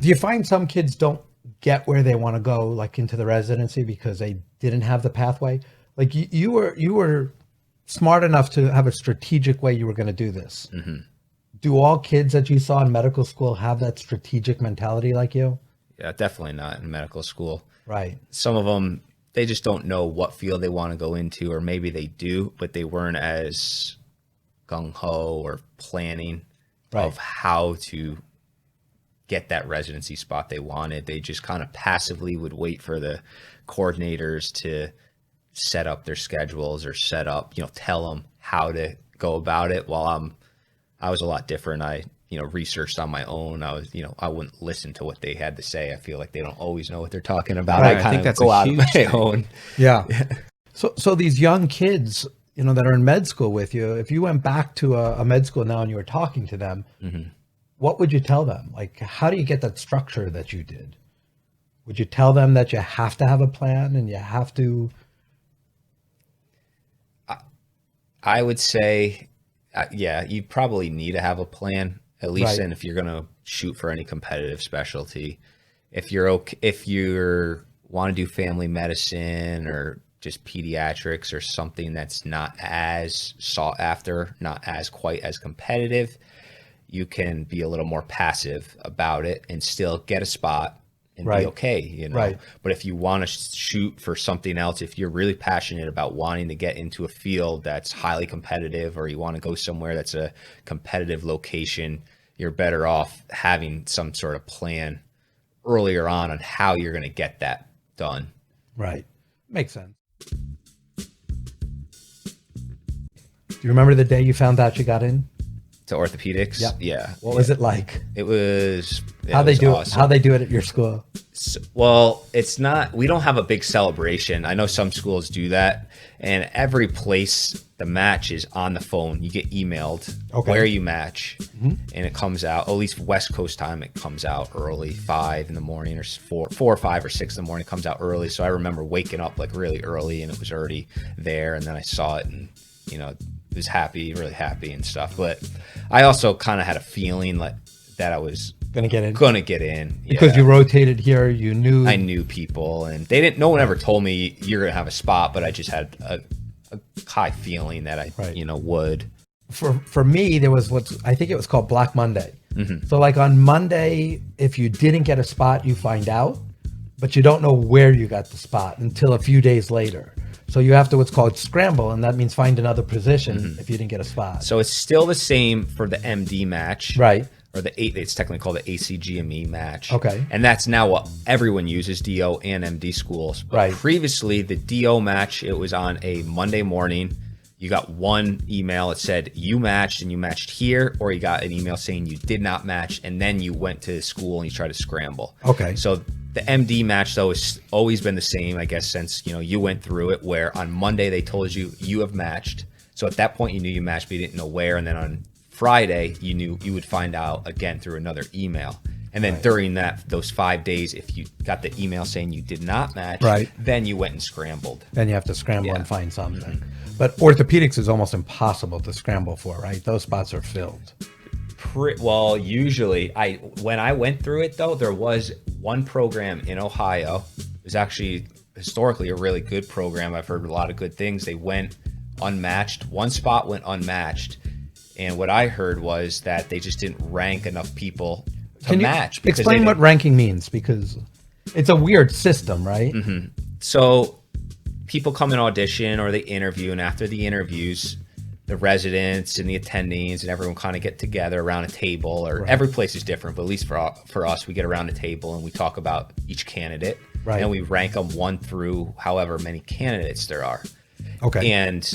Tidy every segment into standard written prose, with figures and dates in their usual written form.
Do you find some kids don't get where they want to go, like into the residency, because they didn't have the pathway? Like you were smart enough to have a strategic way you were going to do this. Mm-hmm. Do all kids that you saw in medical school have that strategic mentality like you? Yeah, definitely not in medical school. Right. Some of them, they just don't know what field they want to go into, or maybe they do, but they weren't as gung-ho or planning of how to get that residency spot they wanted. They just kind of passively would wait for the coordinators to set up their schedules or set up, tell them how to go about it. While I was a lot different. I, researched on my own. I wouldn't listen to what they had to say. I feel like they don't always know what they're talking about. Right. I kind of go out of my own. Yeah. So these young kids, that are in med school with you, if you went back to a med school now and you were talking to them, Mm-hmm. what would you tell them? Like, how do you get that structure that you did? Would you tell them that you have to have a plan and you have to? I would say, yeah, you probably need to have a plan, at least. Right. And if you're going to shoot for any competitive specialty, if you're want to do family medicine or just pediatrics or something that's not as sought after, not as quite as competitive, you can be a little more passive about it and still get a spot and Right. be okay, Right. But if you want to shoot for something else, if you're really passionate about wanting to get into a field that's highly competitive, or you want to go somewhere that's a competitive location, you're better off having some sort of plan earlier on how you're going to get that done. Right. Makes sense. Do you remember the day you found out you got in to orthopedics? Yep. Yeah. What was it like? It was How they do awesome. it? How they do it at your school? Well, it's not. We don't have a big celebration. I know some schools do that, and every place the match is on the phone. You get emailed where you match, and it comes out. At least West Coast time, it comes out early, 5 in the morning, or 4 or 5 or 6 in the morning. It comes out early. So I remember waking up like really early, and it was already there. And then I saw it, and was happy, really happy and stuff. But I also kind of had a feeling like that I was Gonna get in Yeah. because you rotated here. You knew. I knew people, and they didn't. No one ever told me you're gonna have a spot, but I just had a high feeling that I, would. For me, there was I think it was called Black Monday. Mm-hmm. So like on Monday, if you didn't get a spot, you find out, but you don't know where you got the spot until a few days later. So you have to what's called scramble, and that means find another position if you didn't get a spot. So it's still the same for the MD match, Right. Or it's technically called the ACGME match. Okay. And that's now what everyone uses, DO and MD schools. But Right. previously, the DO match, it was on a Monday morning. You got one email that said you matched and you matched here, or you got an email saying you did not match, and then you went to school and you tried to scramble. Okay. So the MD match, though, has always been the same, I guess, since you went through it, where on Monday they told you have matched. So at that point you knew you matched, but you didn't know where. And then on Friday you knew you would find out again through another email. And then during those 5 days, if you got the email saying you did not match, then you went and scrambled. Then you have to scramble and find something. But orthopedics is almost impossible to scramble for, right? Those spots are filled. Well, usually when I went through it, though, there was one program in Ohio. It was actually historically a really good program. I've heard a lot of good things. They went unmatched. One spot went unmatched. And what I heard was that they just didn't rank enough people to match. Explain what ranking means, because it's a weird system, right? Mm-hmm. So people come and audition, or they interview, and after the interviews, the residents and the attendings and everyone kind of get together around a table, or every place is different, but at least for us, we get around a table and we talk about each candidate, and we rank them 1 through however many candidates there are. Okay. And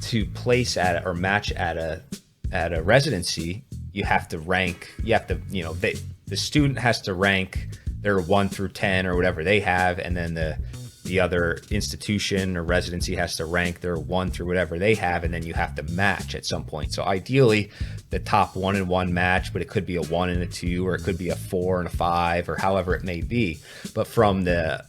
to place at or match at a residency, you have to rank. You have to, the student has to rank their 1 through 10 or whatever they have, and then the other institution or residency has to rank their 1 through whatever they have, and then you have to match at some point. So ideally, the top 1 and 1 match, but it could be a 1 and a 2, or it could be a 4 and a 5, or however it may be. But from the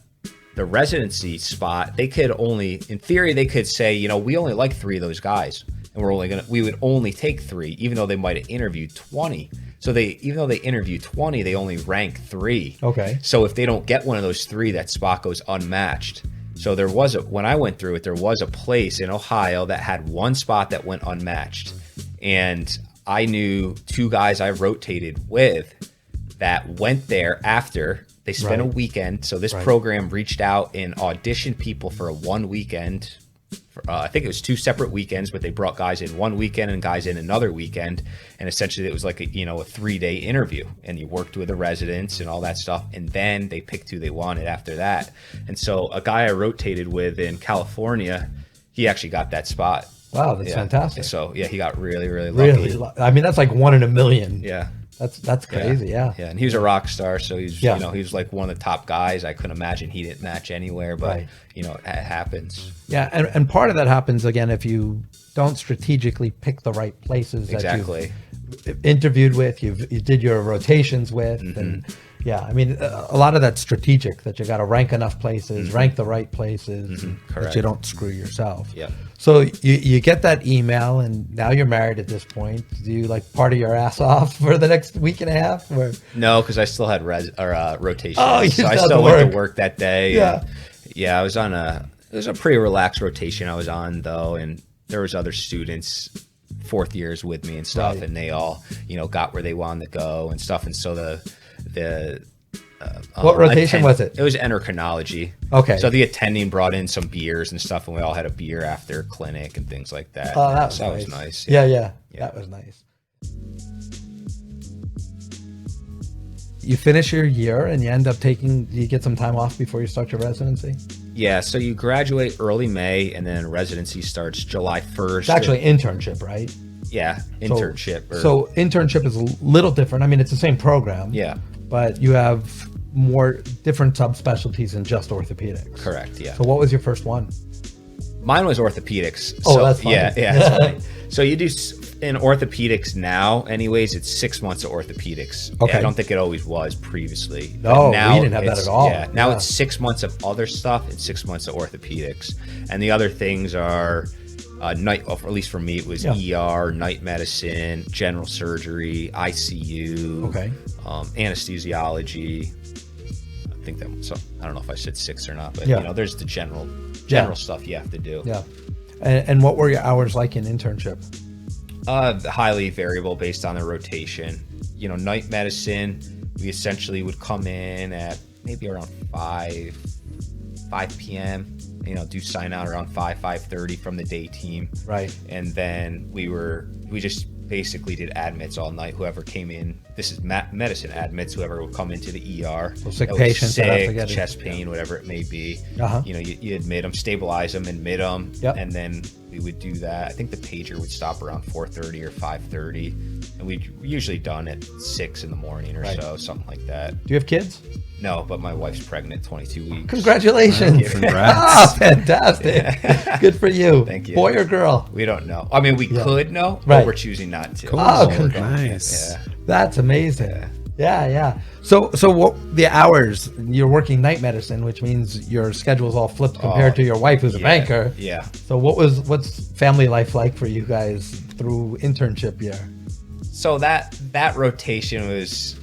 residency spot, they could only, in theory, they could say, we only like 3 of those guys. and we would only take 3, even though they might have interviewed 20. So even though they interview 20, they only rank 3. Okay. So if they don't get one of those 3, that spot goes unmatched. So when I went through it, there was a place in Ohio that had 1 spot that went unmatched. And I knew 2 guys I rotated with that went there after. They spent a weekend. So this program reached out and auditioned people for a 1 weekend. I think it was 2 separate weekends, but they brought guys in one weekend and guys in another weekend. And essentially it was like a 3-day interview, and you worked with the residents and all that stuff. And then they picked who they wanted after that. And so a guy I rotated with in California, he actually got that spot. Wow, that's fantastic. So yeah, he got really, really lucky. Really, I mean, that's like 1 in a million. Yeah. That's crazy. Yeah. And he was a rock star. So he's, he was like one of the top guys. I couldn't imagine he didn't match anywhere, but it happens. Yeah. And part of that happens again, if you don't strategically pick the right places Exactly. that you've interviewed with, you did your rotations with, and I mean, a lot of that's strategic, that you got to rank enough places, rank the right places, that you don't screw yourself. Yeah. So you get that email, and now you're married at this point. Do you like party your ass off for the next week and a half? Or? No, because I still had rotations. Oh, you so I still went to work that day. Yeah. I was on it was a pretty relaxed rotation I was on though. And there was other students, 4th years with me and stuff. And they all, got where they wanted to go and stuff. And so what rotation was it? It was endocrinology. Okay. So the attending brought in some beers and stuff, and we all had a beer after clinic and things like that. Oh, that was nice. Yeah. That was nice. You finish your year and you end up you get some time off before you start your residency? Yeah, so you graduate early May, and then residency starts July 1st. It's actually internship, right? Yeah, internship. So internship is a little different. I mean, it's the same program. Yeah. But you have more different subspecialties than just orthopedics. Correct, yeah. So what was your first one? Mine was orthopedics. Oh, that's funny. Yeah, that's funny. So you do, in orthopedics now, anyways, it's 6 months of orthopedics. Okay. I don't think it always was previously. No, we didn't have that at all. Yeah, now it's 6 months of other stuff and 6 months of orthopedics. And the other things are night, or at least for me, it was ER, night medicine, general surgery, ICU, anesthesiology. I think I don't know if I said 6 or not, but there's the general stuff you have to do. Yeah. And what were your hours like in internship? Highly variable based on the rotation. Night medicine, we essentially would come in at maybe around 5 p.m. Do sign out around 5:30 from the day team. Right. And then we just basically did admits all night. Whoever came in, this is medicine admits, whoever would come into the ER. So sick patients, sick, chest pain, whatever it may be. You admit them, stabilize them, admit them, and then we would do that. I think the pager would stop around 4:30 or 5:30, and we're usually done at 6 in the morning or so, something like that. Do you have kids? No, but my wife's pregnant, 22 weeks. Congratulations. Congrats. Fantastic. Good for you. Thank you. Boy or girl? We don't know. I mean, we could know, but we're choosing not to. Cool. Nice. Yeah. That's amazing. Yeah. So what the hours, you're working night medicine, which means your schedule's all flipped compared to your wife who's a banker. Yeah. So what's family life like for you guys through internship year? So that rotation was,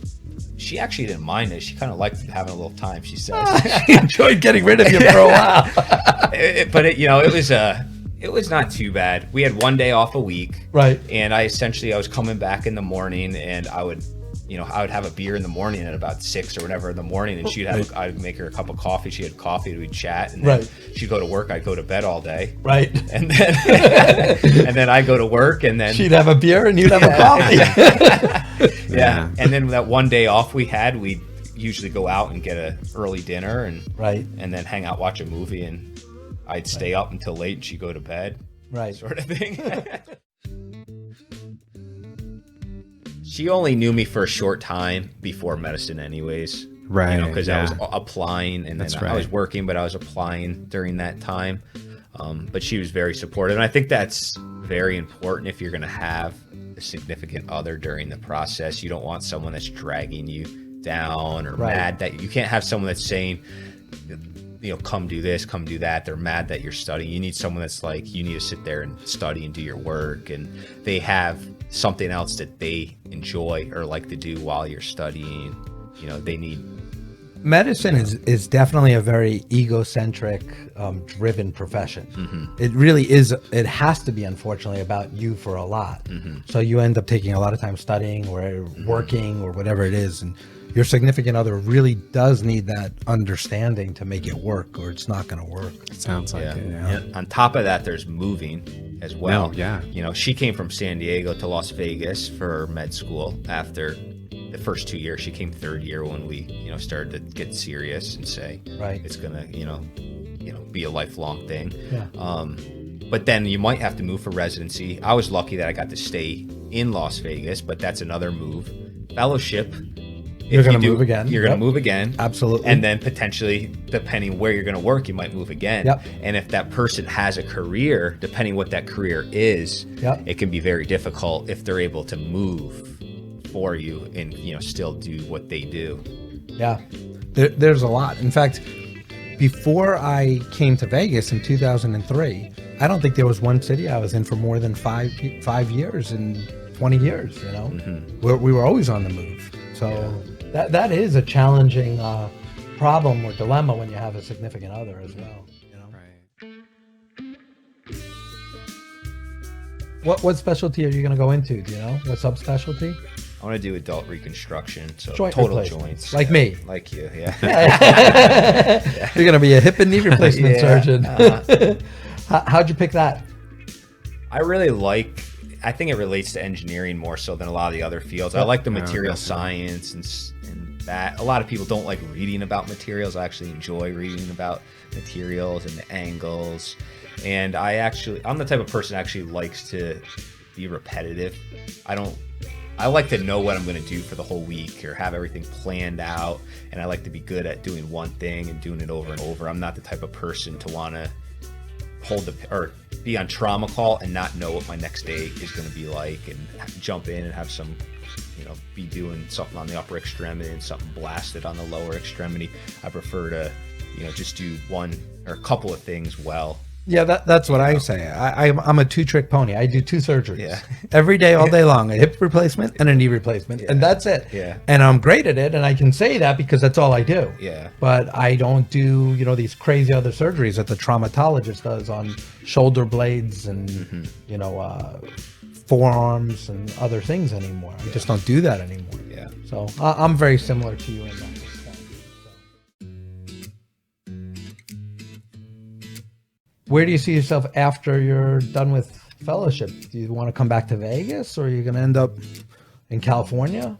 she actually didn't mind it. She kind of liked having a little time, she says. She enjoyed getting rid of you for a while. But it was not too bad. We had 1 day off a week. Right. And I was coming back in the morning, and I would have a beer in the morning at about 6 or whatever in the morning, and I'd make her a cup of coffee. She had coffee, we'd chat, and then she'd go to work. I'd go to bed all day. Right. And then and then I'd go to work, and then she'd have a beer and you'd have a coffee. Yeah. And then that 1 day off we had, we'd usually go out and get an early dinner and then hang out, watch a movie, and I'd stay up until late and she'd go to bed. Right. Sort of thing. She only knew me for a short time before medicine anyways. Right. Because I was applying, and then I was working, but I was applying during that time. But she was very supportive. And I think that's very important if you're going to have a significant other during the process. You don't want someone that's dragging you down or mad. That you can't have someone that's saying, come do this, come do that. They're mad that you're studying. You need someone that's like, you need to sit there and study and do your work, and they have something else that they enjoy or like to do while you're studying. They need. Medicine is definitely a very egocentric, driven profession. It really is. It has to be, unfortunately, about you for a lot. So you end up taking a lot of time studying or working or whatever it is, and your significant other really does need that understanding to make it work, or it's not going to work. It sounds like it. Yeah. And on top of that, there's moving as well. No, yeah. She came from San Diego to Las Vegas for med school after the first 2 years. She came third year when we, started to get serious and say, right, it's gonna, be a lifelong thing. Yeah. But then you might have to move for residency. I was lucky that I got to stay in Las Vegas, but that's another move. Fellowship. You're going to move again. You're going to move again. Absolutely. And then potentially, depending where you're going to work, you might move again. Yep. And if that person has a career, depending what that career is, it can be very difficult if they're able to move for you and, still do what they do. Yeah. There's a lot. In fact, before I came to Vegas in 2003, I don't think there was one city I was in for more than five years in 20 years, We were always on the move. So that is a challenging problem or dilemma when you have a significant other as well. Right. What specialty are you going to go into? Do you know? What subspecialty? I want to do adult reconstruction, so Joint total replacement. joints. Like me. Like you, yeah. You're going to be a hip and knee replacement surgeon. How'd you pick that? I think it relates to engineering more so than a lot of the other fields. I like the material science and that. A lot of people don't like reading about materials. I actually enjoy reading about materials and the angles. And I'm the type of person that actually likes to be repetitive. I like to know what I'm going to do for the whole week or have everything planned out. And I like to be good at doing one thing and doing it over and over. I'm not the type of person to want to be on trauma call and not know what my next day is going to be like, and jump in and have some, be doing something on the upper extremity and something blasted on the lower extremity. I prefer to, just do one or a couple of things well. Yeah, that's what I say. I'm a two-trick pony. I do two surgeries every day, all day long, a hip replacement and a knee replacement, and that's it. Yeah. And I'm great at it, and I can say that because that's all I do. Yeah. But I don't do, these crazy other surgeries that the traumatologist does on shoulder blades and, forearms and other things anymore. I just don't do that anymore. Yeah. So I'm very similar to you in that respect. Where do you see yourself after you're done with fellowship? Do you want to come back to Vegas, or are you going to end up in California?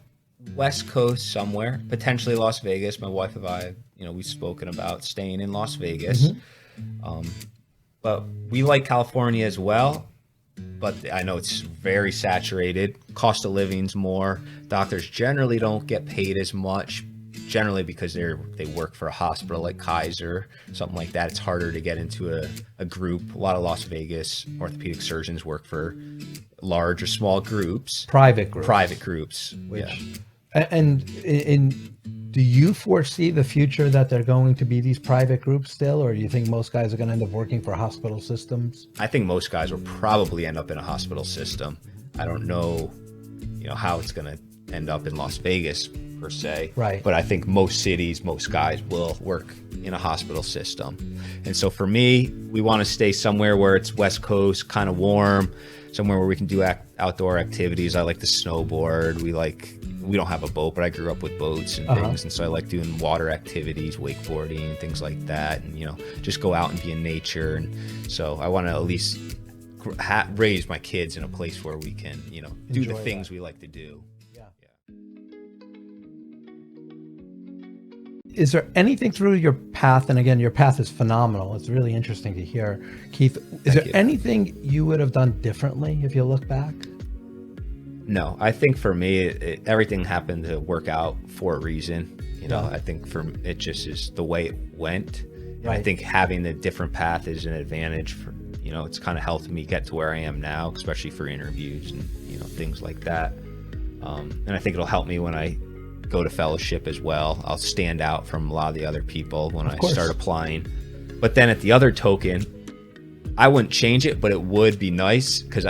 West Coast somewhere, potentially Las Vegas. My wife and I, we've spoken about staying in Las Vegas. But we like California as well. But I know it's very saturated. Cost of living's more. Doctors generally don't get paid as much. Generally because they work for a hospital like Kaiser, something like that. It's harder to get into a group. A lot of Las Vegas orthopedic surgeons work for large or small groups. Private groups. And do you foresee the future that they're going to be these private groups still, or do you think most guys are going to end up working for hospital systems? I think most guys will probably end up in a hospital system. I don't know, how it's going to end up in Las Vegas per se. Right. But I think most cities, most guys will work in a hospital system. And so for me, we want to stay somewhere where it's West Coast, kind of warm, somewhere where we can do outdoor activities. I like to snowboard. We don't have a boat, but I grew up with boats and things. And so I like doing water activities, wakeboarding, things like that. And, just go out and be in nature. And so I want to at least raise my kids in a place where we can, do the things we like to do. Is there anything through your path, and again, your path is phenomenal, it's really interesting to hear, Keith, is there anything you would have done differently if you look back? No, I think for me, everything happened to work out for a reason. I think it just is the way it went. Right. I think having a different path is an advantage for, it's kind of helped me get to where I am now, especially for interviews and, things like that. And I think it'll help me when I go to fellowship as well. I'll stand out from a lot of the other people when I course. start applying. But then at the other token, I wouldn't change it, but it would be nice because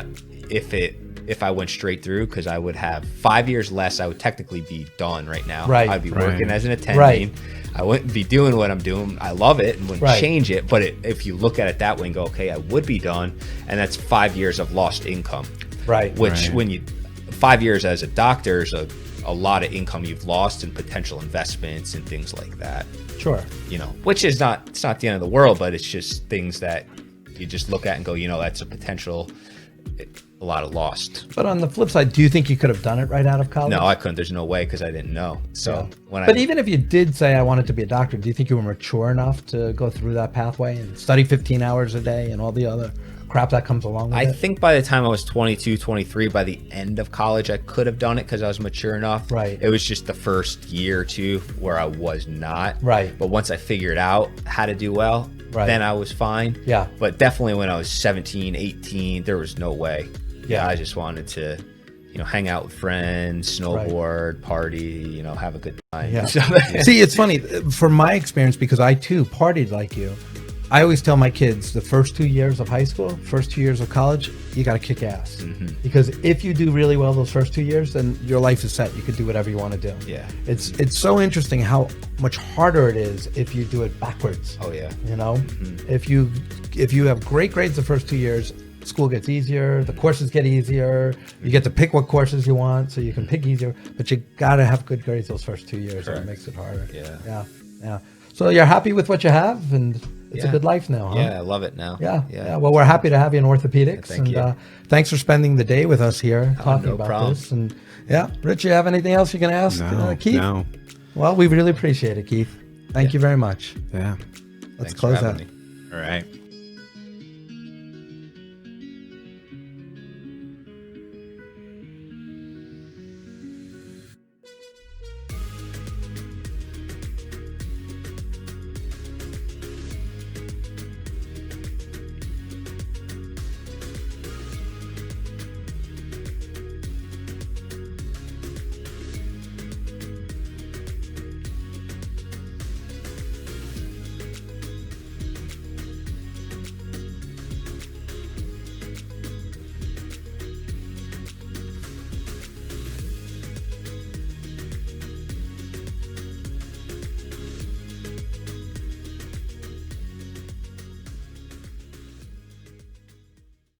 if I went straight through, because I would have 5 years less, I would technically be done right now. Right. I'd be working as an attending. Right. I wouldn't be doing what I'm doing. I love it and wouldn't change it. But if you look at it that way and go, okay, I would be done, and that's 5 years of lost income. Right. Which when you 5 years as a doctor is a lot of income you've lost in potential investments and things like that. Sure. You know, which is it's not the end of the world, but it's just things that you just look at and go, you know, that's a potential, a lot of lost. But on the flip side, do you think you could have done it right out of college? No, I couldn't. There's no way because I didn't know. So But even if you did say I wanted to be a doctor, do you think you were mature enough to go through that pathway and study 15 hours a day and all the other crap that comes along with it? I think by the time I was 22, 23, by the end of college, I could have done it because I was mature enough. Right. It was just the first year or two where I was not. Right. But once I figured out how to do well, then I was fine. Yeah. But definitely when I was 17, 18, there was no way. Yeah. I just wanted to, you know, hang out with friends, snowboard, party, you know, have a good time. Yeah. See, it's funny. From my experience, because I too partied like you, I always tell my kids the first 2 years of high school, first 2 years of college, you got to kick ass. Mm-hmm. Because if you do really well those first 2 years, then your life is set. You can do whatever you want to do. Yeah. It's so interesting how much harder it is if you do it backwards. Oh yeah. You know, if you have great grades the first 2 years, school gets easier, the courses get easier, you get to pick what courses you want, so you can pick easier, but you got to have good grades those first 2 years. Correct. And it makes it harder. Yeah. So you're happy with what you have, and it's a good life now, huh? Yeah, I love it now. Yeah. Well, we're happy to have you in orthopedics. Thank you. Thanks for spending the day with us here talking no about problem. this. And Rich, you have anything else you can ask Keith? No. Well, we really appreciate it, Keith. Thank you very much. Yeah. Let's Thanks close for out. having me. All right.